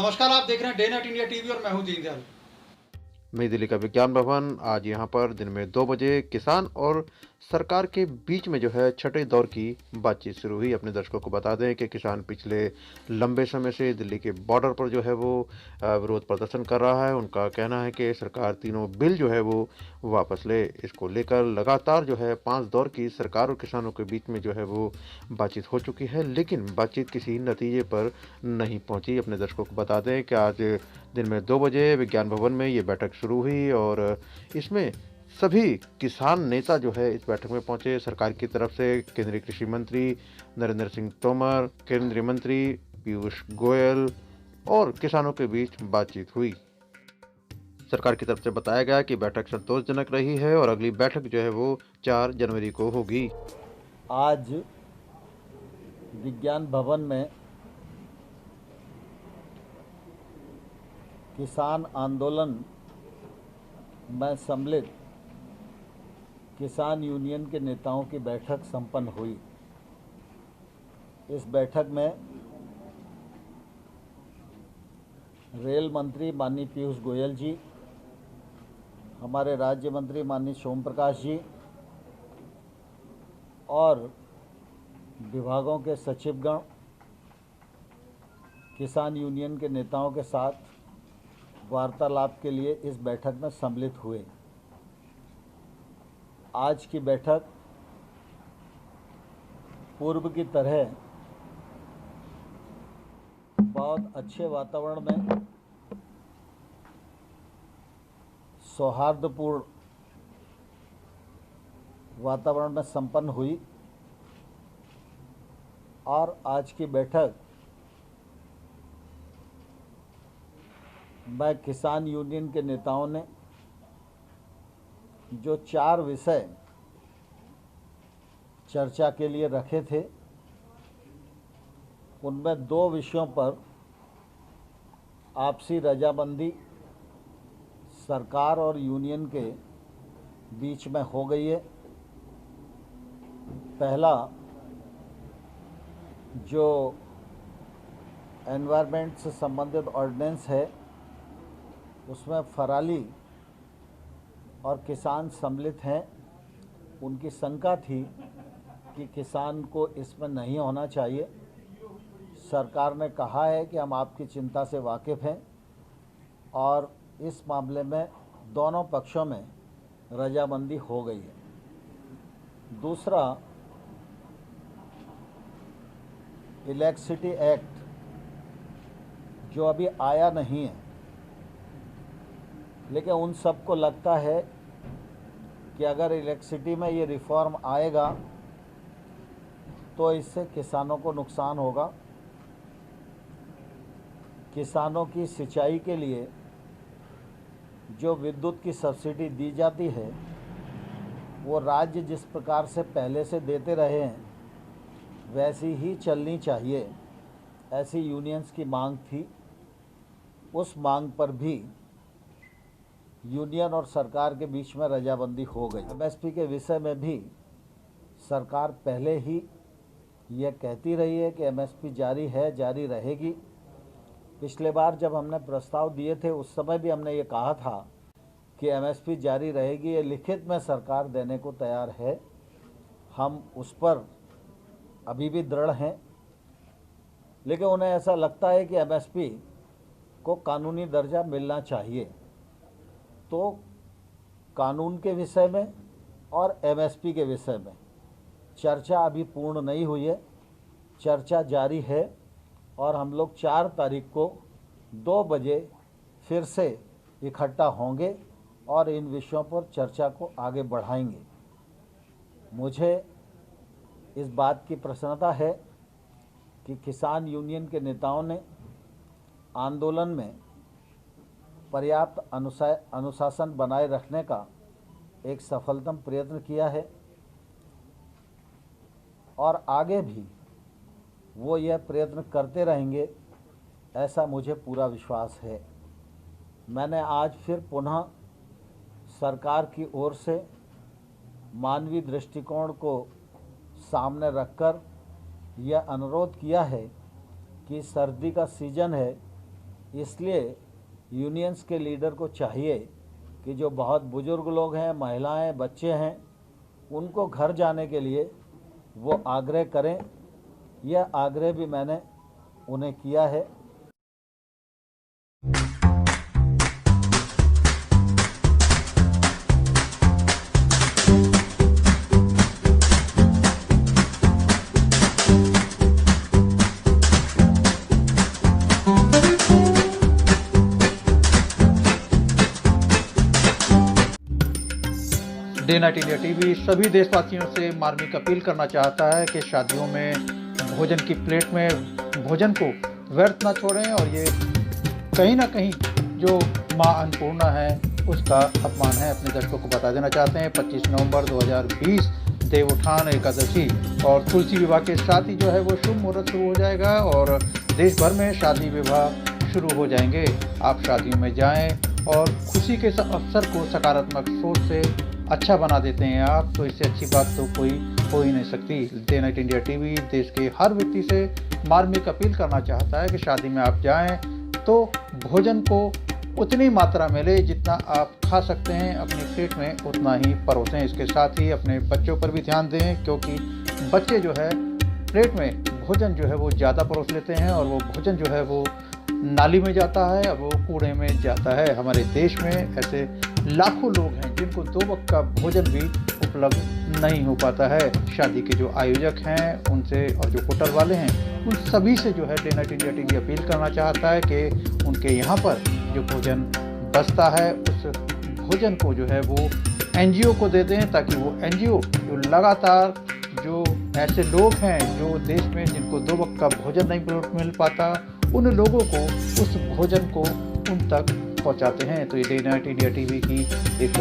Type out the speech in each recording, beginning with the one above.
नमस्कार, आप देख रहे हैं डे नाइट इंडिया टीवी और मैं हूं दीनदयाल। नई दिल्ली का विज्ञान भवन आज यहाँ पर दिन में 2 बजे किसान और सरकार के बीच में जो है छठे दौर की बातचीत शुरू हुई। अपने दर्शकों को बता दें कि किसान पिछले लंबे समय से दिल्ली के बॉर्डर पर जो है वो विरोध प्रदर्शन कर रहा है। उनका कहना है कि सरकार तीनों बिल जो है वो वापस ले। इसको लेकर लगातार जो है 5 दौर की सरकार और किसानों के बीच में जो है वो बातचीत हो चुकी है, लेकिन बातचीत किसी नतीजे पर नहीं पहुंची। अपने दर्शकों को बता दें कि आज दिन में 2 बजे विज्ञान भवन में ये बैठक शुरू हुई और इसमें सभी किसान नेता जो है इस बैठक में पहुंचे। सरकार की तरफ से केंद्रीय कृषि मंत्री नरेंद्र सिंह तोमर, केंद्रीय मंत्री पीयूष गोयल और किसानों के बीच बातचीत हुई। सरकार की तरफ से बताया गया कि बैठक संतोषजनक रही है और अगली बैठक जो है वो 4 जनवरी को होगी। आज विज्ञान भवन में किसान आंदोलन में सम्मिलित किसान यूनियन के नेताओं की बैठक संपन्न हुई। इस बैठक में रेल मंत्री माननीय पीयूष गोयल जी, हमारे राज्य मंत्री माननीय सोम प्रकाश जी और विभागों के सचिवगण किसान यूनियन के नेताओं के साथ वार्तालाप के लिए इस बैठक में सम्मिलित हुए। आज की बैठक पूर्व की तरह बहुत अच्छे वातावरण में, सौहार्दपूर्ण वातावरण में संपन्न हुई और आज की बैठक में किसान यूनियन के नेताओं ने जो 4 विषय चर्चा के लिए रखे थे, उनमें 2 विषयों पर आपसी रजामंदी सरकार और यूनियन के बीच में हो गई है। पहला जो एनवायरनमेंट से संबंधित ऑर्डिनेंस है, उसमें फराली और किसान सम्मिलित हैं। उनकी शंका थी कि किसान को इसमें नहीं होना चाहिए। सरकार ने कहा है कि हम आपकी चिंता से वाकिफ़ हैं और इस मामले में दोनों पक्षों में रजामंदी हो गई है। दूसरा, इलेक्ट्रिसिटी एक्ट जो अभी आया नहीं है, लेकिन उन सबको लगता है कि अगर इलेक्ट्रिसिटी में ये रिफॉर्म आएगा तो इससे किसानों को नुकसान होगा। किसानों की सिंचाई के लिए जो विद्युत की सब्सिडी दी जाती है, वो राज्य जिस प्रकार से पहले से देते रहे हैं वैसी ही चलनी चाहिए, ऐसी यूनियंस की मांग थी। उस मांग पर भी यूनियन और सरकार के बीच में रजामंदी हो गई। एमएसपी के विषय में भी सरकार पहले ही यह कहती रही है कि एमएसपी जारी है, जारी रहेगी। पिछले बार जब हमने प्रस्ताव दिए थे उस समय भी हमने ये कहा था कि एमएसपी जारी रहेगी, ये लिखित में सरकार देने को तैयार है। हम उस पर अभी भी दृढ़ हैं, लेकिन उन्हें ऐसा लगता है कि एमएसपी को कानूनी दर्जा मिलना चाहिए। तो कानून के विषय में और एमएसपी के विषय में चर्चा अभी पूर्ण नहीं हुई है, चर्चा जारी है और हम लोग 4 तारीख को 2 बजे फिर से इकट्ठा होंगे और इन विषयों पर चर्चा को आगे बढ़ाएंगे। मुझे इस बात की प्रसन्नता है कि किसान यूनियन के नेताओं ने आंदोलन में पर्याप्त अनुशासन बनाए रखने का एक सफलतम प्रयत्न किया है और आगे भी वो यह प्रयत्न करते रहेंगे, ऐसा मुझे पूरा विश्वास है। मैंने आज फिर पुनः सरकार की ओर से मानवीय दृष्टिकोण को सामने रखकर यह अनुरोध किया है कि सर्दी का सीज़न है, इसलिए यूनियंस के लीडर को चाहिए कि जो बहुत बुजुर्ग लोग हैं, महिलाएं, बच्चे हैं, उनको घर जाने के लिए वो आग्रह करें। यह आग्रह भी मैंने उन्हें किया है। डे नाइट इंडिया टीवी सभी देशवासियों से मार्मिक अपील करना चाहता है कि शादियों में भोजन की प्लेट में भोजन को व्यर्थ ना छोड़ें और ये कहीं ना कहीं जो माँ अन्नपूर्णा है उसका अपमान है। अपने दर्शकों को बता देना चाहते हैं 25 नवंबर 2020 देवोत्थान एकादशी और तुलसी विवाह के साथ ही जो है वो शुभ मुहूर्त शुरू हो जाएगा और देश भर में शादी विवाह शुरू हो जाएंगे। आप शादियों में जाएं और खुशी के अवसर को सकारात्मक सोच से अच्छा बना देते हैं आप, तो इससे अच्छी बात तो कोई हो ही नहीं सकती। डे नाइट इंडिया टीवी देश के हर व्यक्ति से मार्मिक अपील करना चाहता है कि शादी में आप जाएं तो भोजन को उतनी मात्रा में ले जितना आप खा सकते हैं, अपनी प्लेट में उतना ही परोसें। इसके साथ ही अपने बच्चों पर भी ध्यान दें, क्योंकि बच्चे जो है प्लेट में भोजन जो है वो ज़्यादा परोस लेते हैं और वो भोजन जो है वो नाली में जाता है और वो कूड़े में जाता है। हमारे देश में ऐसे लाखों लोग हैं जिनको 2 वक्त का भोजन भी उपलब्ध नहीं हो पाता है। शादी के जो आयोजक हैं उनसे और जो होटल वाले हैं उन सभी से जो है day night India TV appeal करना चाहता है कि उनके यहाँ पर जो भोजन बचता है उस भोजन को जो है वो NGO को दे दें, ताकि वो NGO जो लगातार जो ऐसे लोग हैं जो देश में जिनको 2 वक्त का भोजन नहीं मिल पाता, उन लोगों को उस भोजन को उन तक पहुंचाते हैं। तो ये डे नाइट इंडिया टीवी की एक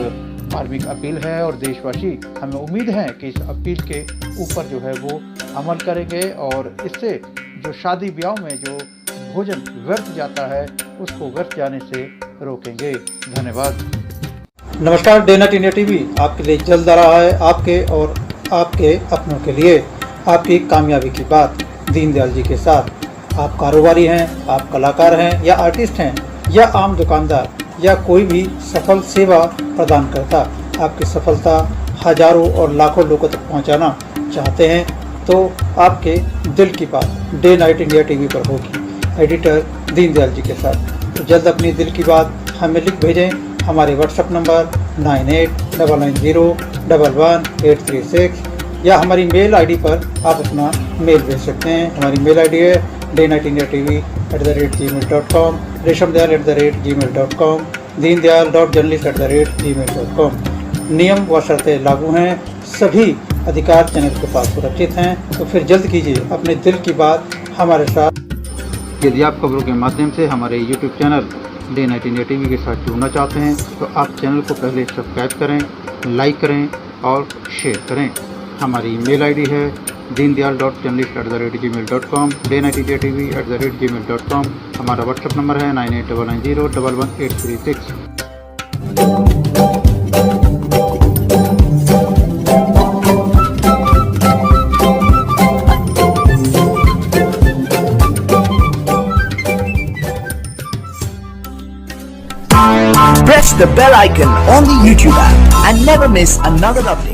मार्मिक अपील है और देशवासी हमें उम्मीद है कि इस अपील के ऊपर जो है वो अमल करेंगे और इससे जो शादी ब्याह में जो भोजन व्यर्थ जाता है उसको व्यर्थ जाने से रोकेंगे। धन्यवाद। नमस्कार, डे नाइट इंडिया टीवी आपके लिए जल्द आ रहा है, आपके और आपके अपनों के लिए आपकी कामयाबी की बात दीनदयाल जी के साथ। आप कारोबारी हैं, आप कलाकार हैं या आर्टिस्ट हैं या आम दुकानदार या कोई भी सफल सेवा प्रदान करता, आपकी सफलता हजारों और लाखों लोगों तक पहुंचाना चाहते हैं तो आपके दिल की बात डे नाइट इंडिया टीवी पर होगी, एडिटर दीनदयाल जी के साथ। तो जल्द अपनी दिल की बात हमें लिख भेजें हमारे व्हाट्सएप नंबर 9899011836 या हमारी मेल आईडी पर आप अपना मेल भेज सकते हैं। हमारी मेल आईडी है daynightindiatv@gmail.com, reshamdayal@gmail.com, deendayal.journalist@gmail.com। नियम व शर्तें लागू हैं, सभी अधिकार चैनल के पास सुरक्षित हैं। तो फिर जल्द कीजिए अपने दिल की बात हमारे साथ। यदि आप खबरों के माध्यम से हमारे YouTube channel day night India TV के साथ जुड़ना चाहते हैं तो आप चैनल को पहले सब्सक्राइब करें, लाइक करें और शेयर करें। हमारी मेल आईडी है deendayal.journalist@gmail.com, daynightindiatv@gmail.com। हमारा व्हाट्सएप नंबर है 9899011836। Press the bell icon on the YouTube app and never miss another update.